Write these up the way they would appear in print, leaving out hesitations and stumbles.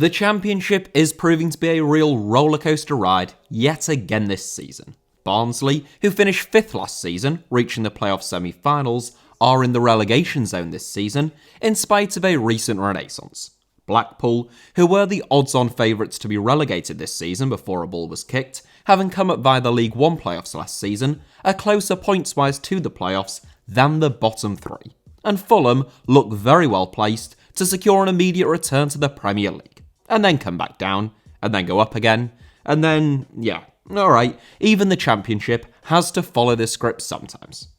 The Championship is proving to be a real rollercoaster ride yet again this season. Barnsley, who finished 5th last season, reaching the playoff semi-finals, are in the relegation zone this season, in spite of a recent renaissance. Blackpool, who were the odds-on favourites to be relegated this season before a ball was kicked, having come up via the League One playoffs last season, are closer points-wise to the playoffs than the bottom three. And Fulham look very well placed to secure an immediate return to the Premier League, and then come back down, and then go up again, and then, alright, even the Championship has to follow this script sometimes.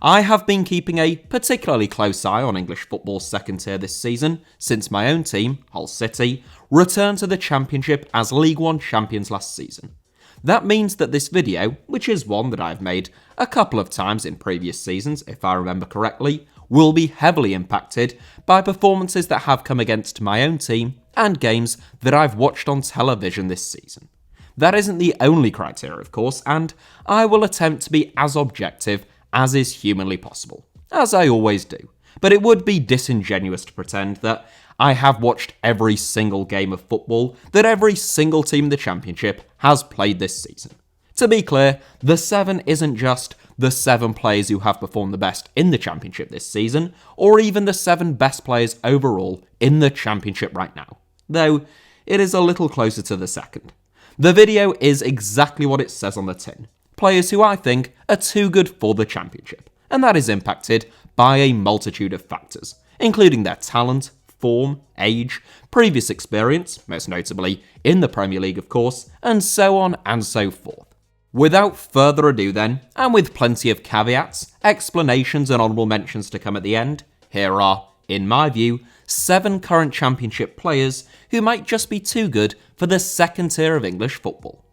I have been keeping a particularly close eye on English football's second tier this season, since my own team, Hull City, returned to the Championship as League One champions last season. That means that this video, which is one that I've made a couple of times in previous seasons, if I remember correctly, will be heavily impacted by performances that have come against my own team and games that I've watched on television this season. That isn't the only criteria, of course, and I will attempt to be as objective as is humanly possible, as I always do. But it would be disingenuous to pretend that I have watched every single game of football that every single team in the Championship has played this season. To be clear, the 7 isn't just the 7 players who have performed the best in the Championship this season, or even the 7 best players overall in the Championship right now, though it is a little closer to the second. The video is exactly what it says on the tin. Players who I think are too good for the Championship, and that is impacted by a multitude of factors, including their talent, form, age, previous experience, most notably in the Premier League of course, and so on and so forth. Without further ado then, and with plenty of caveats, explanations and honourable mentions to come at the end, here are, in my view, 7 current Championship players who might just be too good for the second tier of English football.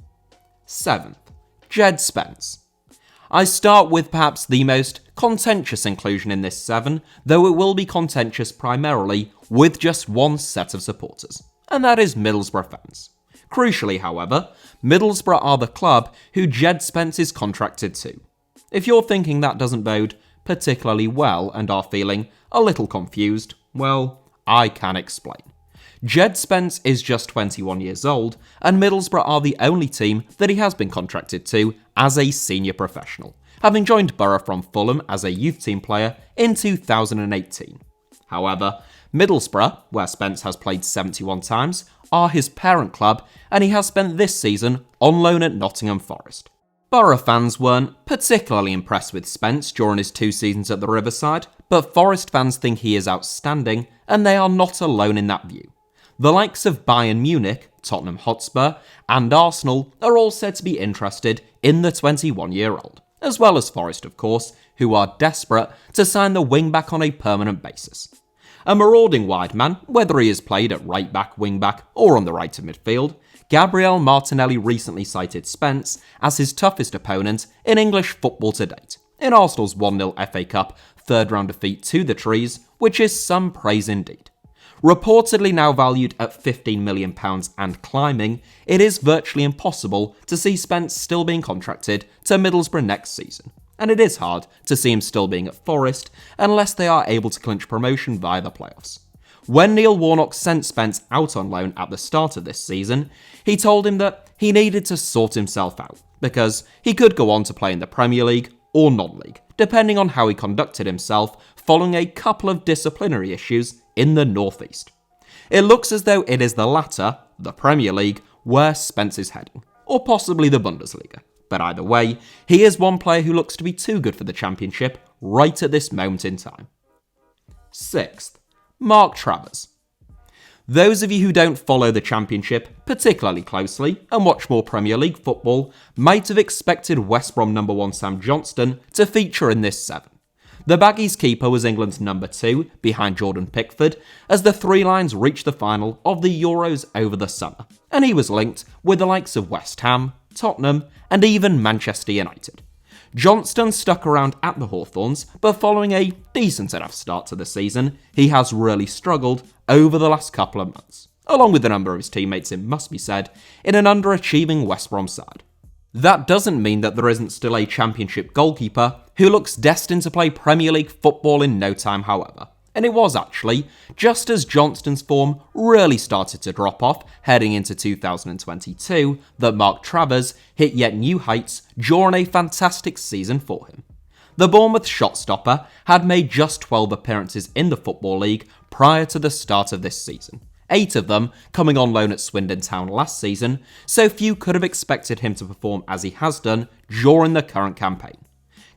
7th, Djed Spence. I start with perhaps the most contentious inclusion in this 7, though it will be contentious primarily with just one set of supporters, and that is Middlesbrough fans. Crucially, however, Middlesbrough are the club who Djed Spence is contracted to. If you're thinking that doesn't bode particularly well and are feeling a little confused, well, I can explain. Djed Spence is just 21 years old, and Middlesbrough are the only team that he has been contracted to as a senior professional, having joined Borough from Fulham as a youth team player in 2018. However, Middlesbrough, where Spence has played 71 times, are his parent club, and he has spent this season on loan at Nottingham Forest. Borough fans weren't particularly impressed with Spence during his 2 seasons at the Riverside, but Forest fans think he is outstanding, and they are not alone in that view. The likes of Bayern Munich, Tottenham Hotspur, and Arsenal are all said to be interested in the 21-year-old, as well as Forest of course, who are desperate to sign the wing-back on a permanent basis. A marauding wide man, whether he has played at right-back, wing-back, or on the right of midfield, Gabriel Martinelli recently cited Spence as his toughest opponent in English football to date, in Arsenal's 1-0 FA Cup third-round defeat to the Trees, which is some praise indeed. Reportedly now valued at £15 million and climbing, it is virtually impossible to see Spence still being contracted to Middlesbrough next season, and it is hard to see him still being at Forest unless they are able to clinch promotion via the playoffs. When Neil Warnock sent Spence out on loan at the start of this season, he told him that he needed to sort himself out, because he could go on to play in the Premier League or non-league, depending on how he conducted himself following a couple of disciplinary issues in the Northeast. It looks as though it is the latter, the Premier League, where Spence is heading, or possibly the Bundesliga. But either way, he is one player who looks to be too good for the Championship right at this moment in time. 6th, Mark Travers. Those of you who don't follow the Championship particularly closely and watch more Premier League football might have expected West Brom number 1 Sam Johnston to feature in this 7. The Baggies keeper was England's number 2, behind Jordan Pickford, as the Three Lions reached the final of the Euros over the summer, and he was linked with the likes of West Ham, Tottenham, and even Manchester United. Johnston stuck around at the Hawthorns, but following a decent enough start to the season, he has really struggled over the last couple of months, along with a number of his teammates, it must be said, in an underachieving West Brom side. That doesn't mean that there isn't still a Championship goalkeeper who looks destined to play Premier League football in no time, however, And it was actually just as Johnston's form really started to drop off heading into 2022 that Mark Travers hit yet new heights during a fantastic season for him. The Bournemouth shot-stopper had made just 12 appearances in the Football League prior to the start of this season, 8 of them coming on loan at Swindon Town last season, so few could have expected him to perform as he has done during the current campaign.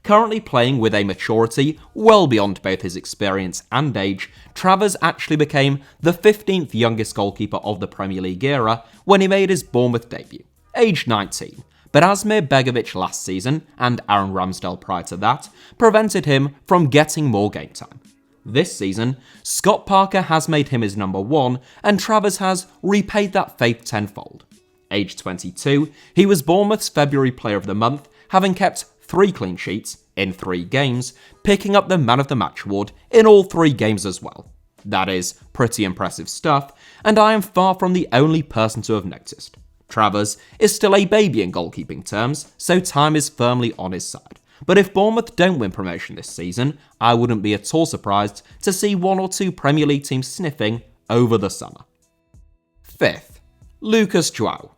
Currently playing with a maturity well beyond both his experience and age, Travers actually became the 15th youngest goalkeeper of the Premier League era when he made his Bournemouth debut, aged 19. But Asmir Begovic last season, and Aaron Ramsdale prior to that, prevented him from getting more game time. This season, Scott Parker has made him his number 1, and Travers has repaid that faith tenfold. Aged 22, he was Bournemouth's February Player of the Month, having kept 3 clean sheets in 3 games, picking up the Man of the Match award in all 3 games as well. That is pretty impressive stuff, and I am far from the only person to have noticed. Travers is still a baby in goalkeeping terms, so time is firmly on his side. But if Bournemouth don't win promotion this season, I wouldn't be at all surprised to see 1 or 2 Premier League teams sniffing over the summer. 5th, Lucas João.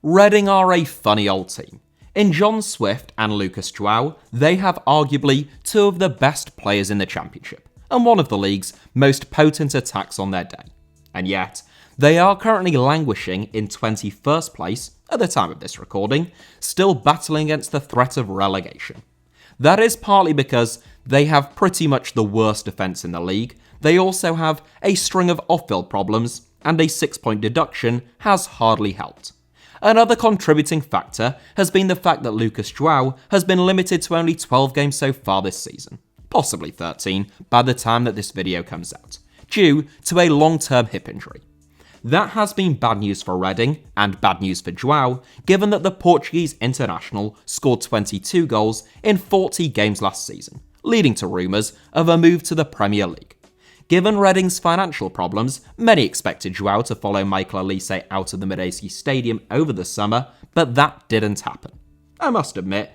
Reading are a funny old team. In John Swift and Lucas João, they have arguably 2 of the best players in the Championship, and one of the league's most potent attacks on their day. And yet, they are currently languishing in 21st place at the time of this recording, still battling against the threat of relegation. That is partly because they have pretty much the worst defence in the league, they also have a string of off-field problems, and a 6-point deduction has hardly helped. Another contributing factor has been the fact that Lucas João has been limited to only 12 games so far this season, possibly 13 by the time that this video comes out, due to a long-term hip injury. That has been bad news for Reading, and bad news for João, given that the Portuguese international scored 22 goals in 40 games last season, leading to rumours of a move to the Premier League. Given Reading's financial problems, many expected João to follow Michael Elise out of the Mid-AC Stadium over the summer, but that didn't happen. I must admit,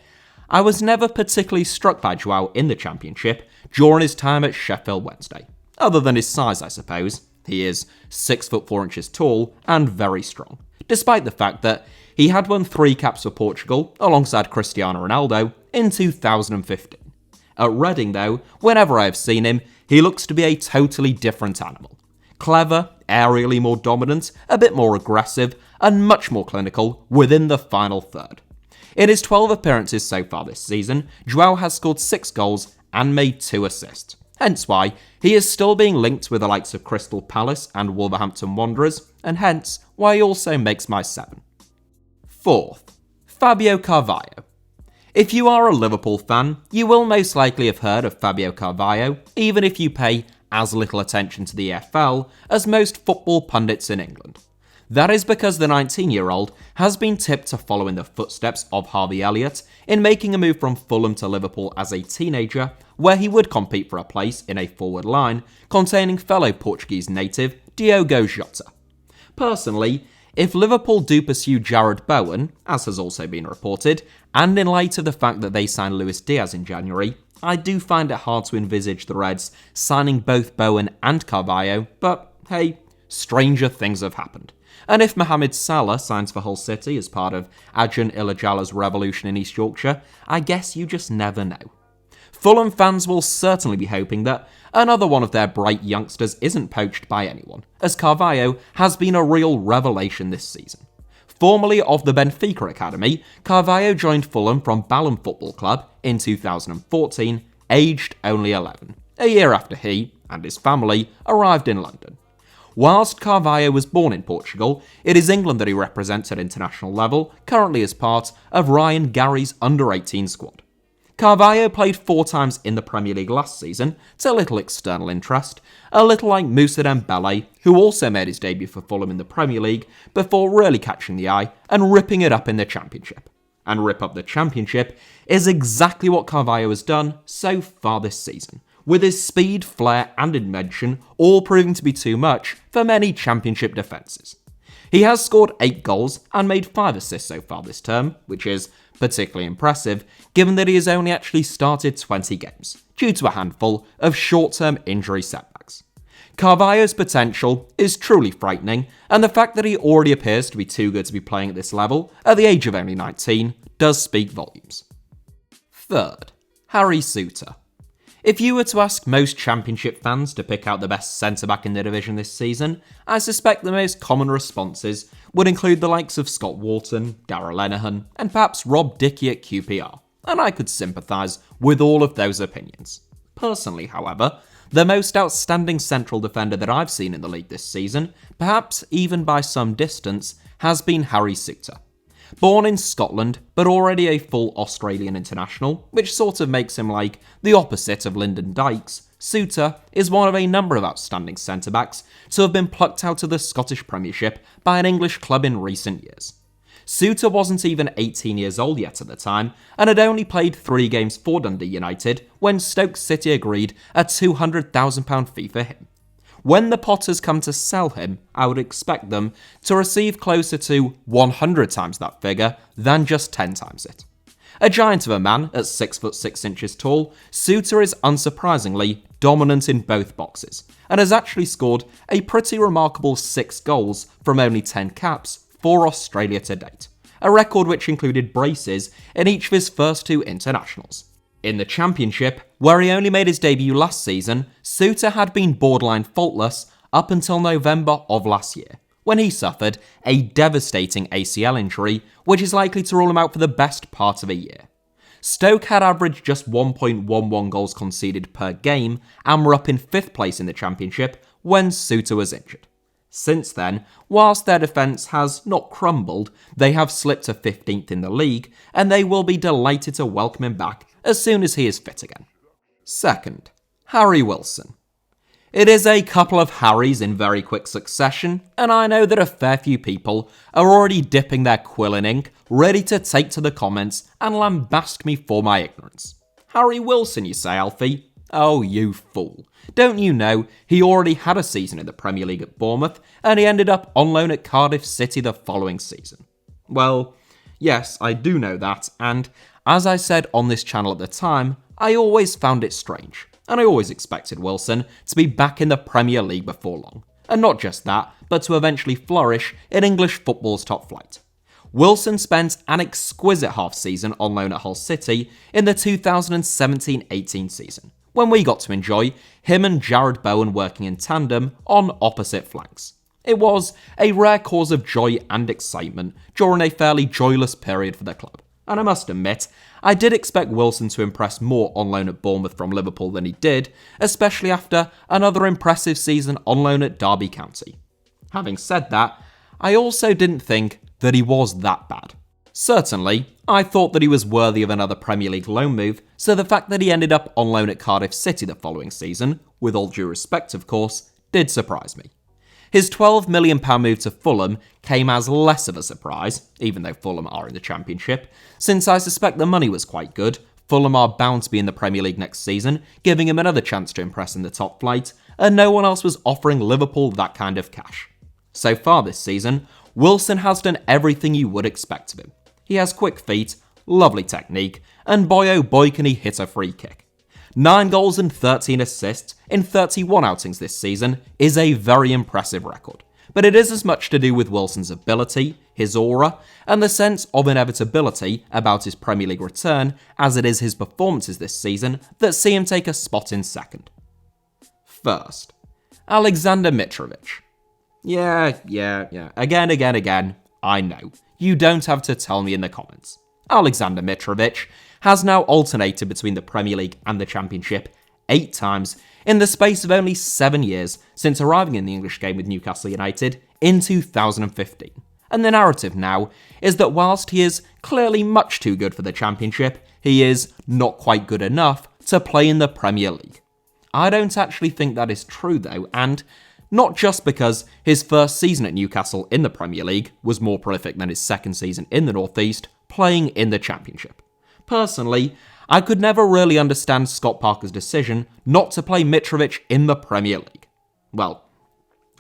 I was never particularly struck by João in the Championship during his time at Sheffield Wednesday. Other than his size, I suppose. He is 6'4" tall and very strong, despite the fact that he had won 3 caps for Portugal alongside Cristiano Ronaldo in 2015. At Reading though, whenever I have seen him, he looks to be a totally different animal. Clever, aerially more dominant, a bit more aggressive, and much more clinical within the final third. In his 12 appearances so far this season, João has scored 6 goals and made 2 assists. Hence why he is still being linked with the likes of Crystal Palace and Wolverhampton Wanderers, and hence why he also makes my 7. 4th, Fábio Carvalho. If you are a Liverpool fan, you will most likely have heard of Fábio Carvalho, even if you pay as little attention to the EFL as most football pundits in England. That is because the 19-year-old has been tipped to follow in the footsteps of Harvey Elliott in making a move from Fulham to Liverpool as a teenager, where he would compete for a place in a forward line containing fellow Portuguese native Diogo Jota. Personally, if Liverpool do pursue Jarrod Bowen, as has also been reported, and in light of the fact that they signed Luis Diaz in January, I do find it hard to envisage the Reds signing both Bowen and Carvalho, but hey, stranger things have happened. And if Mohamed Salah signs for Hull City as part of Adjan Ilajala's revolution in East Yorkshire, I guess you just never know. Fulham fans will certainly be hoping that another one of their bright youngsters isn't poached by anyone, as Carvalho has been a real revelation this season. Formerly of the Benfica Academy, Carvalho joined Fulham from Balham Football Club in 2014, aged only 11, a year after he and his family arrived in London. Whilst Carvalho was born in Portugal, it is England that he represents at international level, currently as part of Ryan Garry's under-18 squad. Carvalho played 4 times in the Premier League last season, to little external interest, a little like Moussa Dembele, who also made his debut for Fulham in the Premier League before really catching the eye and ripping it up in the Championship. And rip up the Championship is exactly what Carvalho has done so far this season, with his speed, flair and invention all proving to be too much for many Championship defences. He has scored 8 goals and made 5 assists so far this term, which is particularly impressive given that he has only actually started 20 games, due to a handful of short-term injury setbacks. Carvalho's potential is truly frightening, and the fact that he already appears to be too good to be playing at this level at the age of only 19 does speak volumes. Third, Harry Souttar. If you were to ask most Championship fans to pick out the best centre-back in the division this season, I suspect the most common responses would include the likes of Scott Wharton, Darragh Lenihan, and perhaps Rob Dickie at QPR, and I could sympathise with all of those opinions. Personally, however, the most outstanding central defender that I've seen in the league this season, perhaps even by some distance, has been Harry Souttar. Born in Scotland, but already a full Australian international, which sort of makes him like the opposite of Lyndon Dykes, Souttar is one of a number of outstanding centre-backs to have been plucked out of the Scottish Premiership by an English club in recent years. Souttar wasn't even 18 years old yet at the time, and had only played 3 games for Dundee United when Stoke City agreed a £200,000 fee for him. When the Potters come to sell him, I would expect them to receive closer to 100 times that figure than just 10 times it. A giant of a man at 6 foot 6 inches tall, Souttar is unsurprisingly dominant in both boxes, and has actually scored a pretty remarkable 6 goals from only 10 caps for Australia to date, a record which included braces in each of his first 2 internationals. In the Championship, where he only made his debut last season, Souttar had been borderline faultless up until November of last year, when he suffered a devastating ACL injury, which is likely to rule him out for the best part of a year. Stoke had averaged just 1.11 goals conceded per game and were up in 5th place in the Championship when Souttar was injured. Since then, whilst their defence has not crumbled, they have slipped to 15th in the league, and they will be delighted to welcome him back as soon as he is fit again. Second, Harry Wilson. It is a couple of Harrys in very quick succession, and I know that a fair few people are already dipping their quill in ink, ready to take to the comments and lambast me for my ignorance. Harry Wilson, you say, Alfie? Oh, you fool. Don't you know he already had a season in the Premier League at Bournemouth, and he ended up on loan at Cardiff City the following season? Well, yes, I do know that, and as I said on this channel at the time, I always found it strange, and I always expected Wilson to be back in the Premier League before long, and not just that, but to eventually flourish in English football's top flight. Wilson spent an exquisite half-season on loan at Hull City in the 2017-18 season, when we got to enjoy him and Jared Bowen working in tandem on opposite flanks. It was a rare cause of joy and excitement during a fairly joyless period for the club, and I must admit, I did expect Wilson to impress more on loan at Bournemouth from Liverpool than he did, especially after another impressive season on loan at Derby County. Having said that, I also didn't think that he was that bad. Certainly, I thought that he was worthy of another Premier League loan move, so the fact that he ended up on loan at Cardiff City the following season, with all due respect of course, did surprise me. His £12 million move to Fulham came as less of a surprise, even though Fulham are in the Championship, since I suspect the money was quite good. Fulham are bound to be in the Premier League next season, giving him another chance to impress in the top flight, and no one else was offering Liverpool that kind of cash. So far this season, Wilson has done everything you would expect of him. He has quick feet, lovely technique, and boy oh boy can he hit a free kick. 9 goals and 13 assists in 31 outings this season is a very impressive record, but it is as much to do with Wilson's ability, his aura, and the sense of inevitability about his Premier League return as it is his performances this season that see him take a spot in second. First, Aleksandar Mitrovic. Yeah, again, I know. You don't have to tell me in the comments. Aleksandar Mitrovic has now alternated between the Premier League and the Championship 8 times in the space of only 7 years since arriving in the English game with Newcastle United in 2015. And the narrative now is that whilst he is clearly much too good for the Championship, he is not quite good enough to play in the Premier League. I don't actually think that is true though, and not just because his first season at Newcastle in the Premier League was more prolific than his second season in the North East, playing in the Championship. Personally, I could never really understand Scott Parker's decision not to play Mitrovic in the Premier League. Well,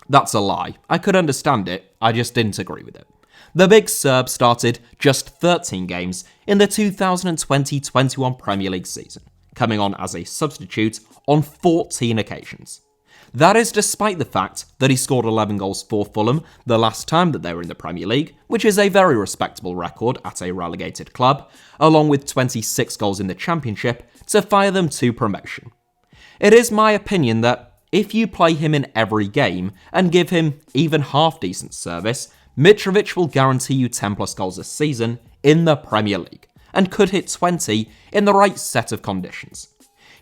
That's a lie. I could understand it, I just didn't agree with it. The big Serb started just 13 games in the 2020-21 Premier League season, coming on as a substitute on 14 occasions. That is despite the fact that he scored 11 goals for Fulham the last time that they were in the Premier League, which is a very respectable record at a relegated club, along with 26 goals in the Championship to fire them to promotion. It is my opinion that if you play him in every game and give him even half-decent service, Mitrovic will guarantee you 10 plus goals a season in the Premier League, and could hit 20 in the right set of conditions.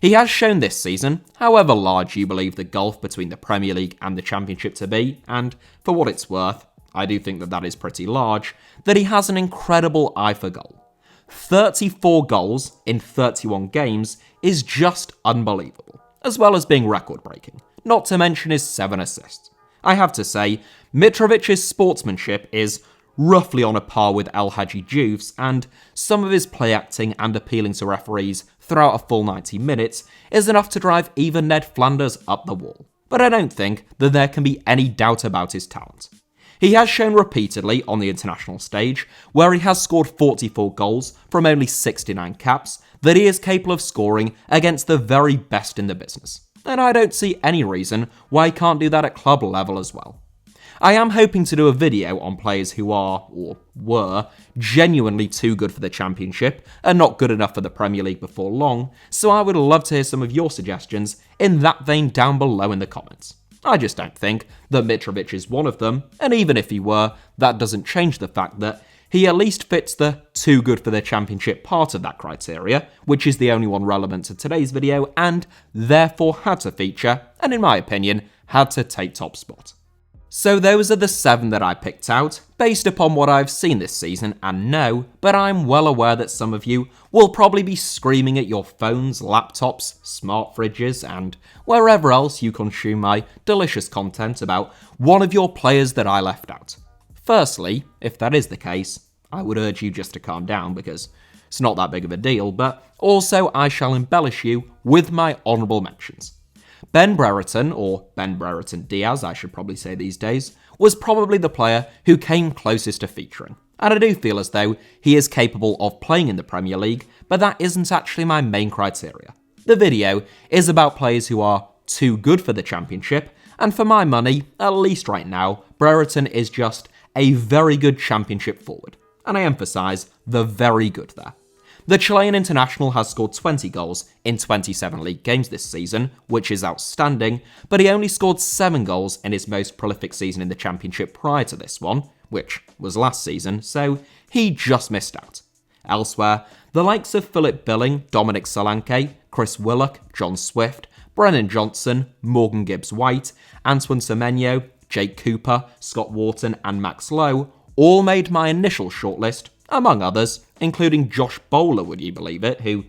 He has shown this season, however large you believe the gulf between the Premier League and the Championship to be, and for what it's worth, I do think that that is pretty large, that he has an incredible eye for goal. 34 goals in 31 games is just unbelievable, as well as being record-breaking, not to mention his 7 assists. I have to say, Mitrovic's sportsmanship is roughly on a par with El Hadji Diouf's, and some of his play acting and appealing to referees throughout a full 90 minutes is enough to drive even Ned Flanders up the wall. But I don't think that there can be any doubt about his talent. He has shown repeatedly on the international stage, where he has scored 44 goals from only 69 caps, that he is capable of scoring against the very best in the business. And I don't see any reason why he can't do that at club level as well. I am hoping to do a video on players who are, or were, genuinely too good for the Championship and not good enough for the Premier League before long, so I would love to hear some of your suggestions in that vein down below in the comments. I just don't think that Mitrovic is one of them, and even if he were, that doesn't change the fact that he at least fits the too good for the Championship part of that criteria, which is the only one relevant to today's video, and therefore had to feature, and in my opinion, had to take top spot. So those are the 7 that I picked out, based upon what I've seen this season and know, but I'm well aware that some of you will probably be screaming at your phones, laptops, smart fridges, and wherever else you consume my delicious content about one of your players that I left out. Firstly, if that is the case, I would urge you just to calm down because it's not that big of a deal, but also I shall embellish you with my honourable mentions. Ben Brereton, or Ben Brereton Diaz I should probably say these days, was probably the player who came closest to featuring. And I do feel as though he is capable of playing in the Premier League, but that isn't actually my main criteria. The video is about players who are too good for the Championship, and for my money, at least right now, Brereton is just a very good Championship forward. And I emphasise the very good there. The Chilean international has scored 20 goals in 27 league games this season, which is outstanding, but he only scored 7 goals in his most prolific season in the Championship prior to this one, which was last season, so he just missed out. Elsewhere, the likes of Philip Billing, Dominic Solanke, Chris Willock, John Swift, Brennan Johnson, Morgan Gibbs-White, Antoine Semenyo, Jake Cooper, Scott Wharton and Max Lowe all made my initial shortlist, among others, including Josh Bowler, would you believe it, who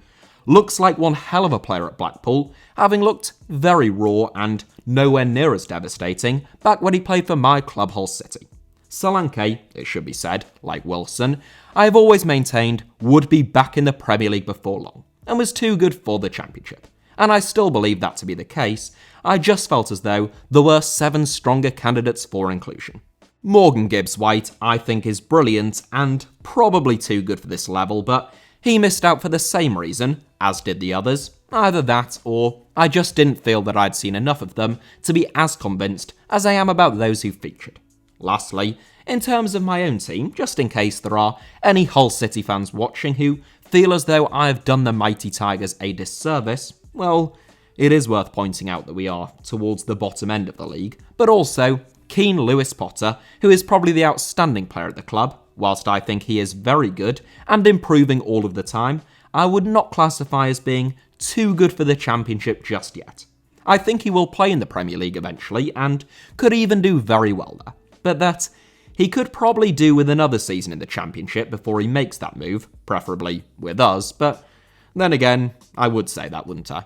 looks like one hell of a player at Blackpool, having looked very raw and nowhere near as devastating back when he played for my club Hull City. Solanke, it should be said, like Wilson, I have always maintained would be back in the Premier League before long, and was too good for the Championship. And I still believe that to be the case, I just felt as though there were 7 stronger candidates for inclusion. Morgan Gibbs-White, I think, is brilliant and probably too good for this level, but he missed out for the same reason, as did the others. Either that, or I just didn't feel that I'd seen enough of them to be as convinced as I am about those who featured. Lastly, in terms of my own team, just in case there are any Hull City fans watching who feel as though I have done the mighty Tigers a disservice, well, it is worth pointing out that we are towards the bottom end of the league, but also Keane Lewis Potter, who is probably the outstanding player at the club. Whilst I think he is very good and improving all of the time, I would not classify as being too good for the Championship just yet. I think he will play in the Premier League eventually and could even do very well there, but that he could probably do with another season in the Championship before he makes that move, preferably with us, but then again, I would say that, wouldn't I?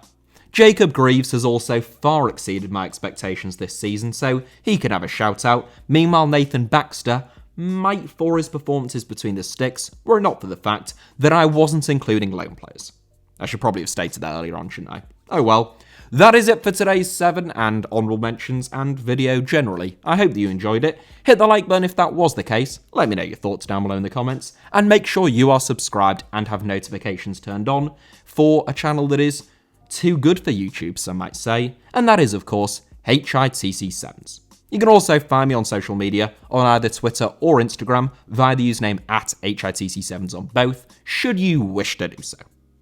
Jacob Greaves has also far exceeded my expectations this season, so he can have a shout out. Meanwhile, Nathan Baxter might for his performances between the sticks, were it not for the fact that I wasn't including loan players. I should probably have stated that earlier on, shouldn't I? Oh well. That is it for today's 7 and honourable mentions and video generally. I hope that you enjoyed it. Hit the like button if that was the case, let me know your thoughts down below in the comments, and make sure you are subscribed and have notifications turned on for a channel that is too good for YouTube, some might say, and that is, of course, HITC Sevens. You can also find me on social media on either Twitter or Instagram via the username @HITC Sevens on both, should you wish to do so.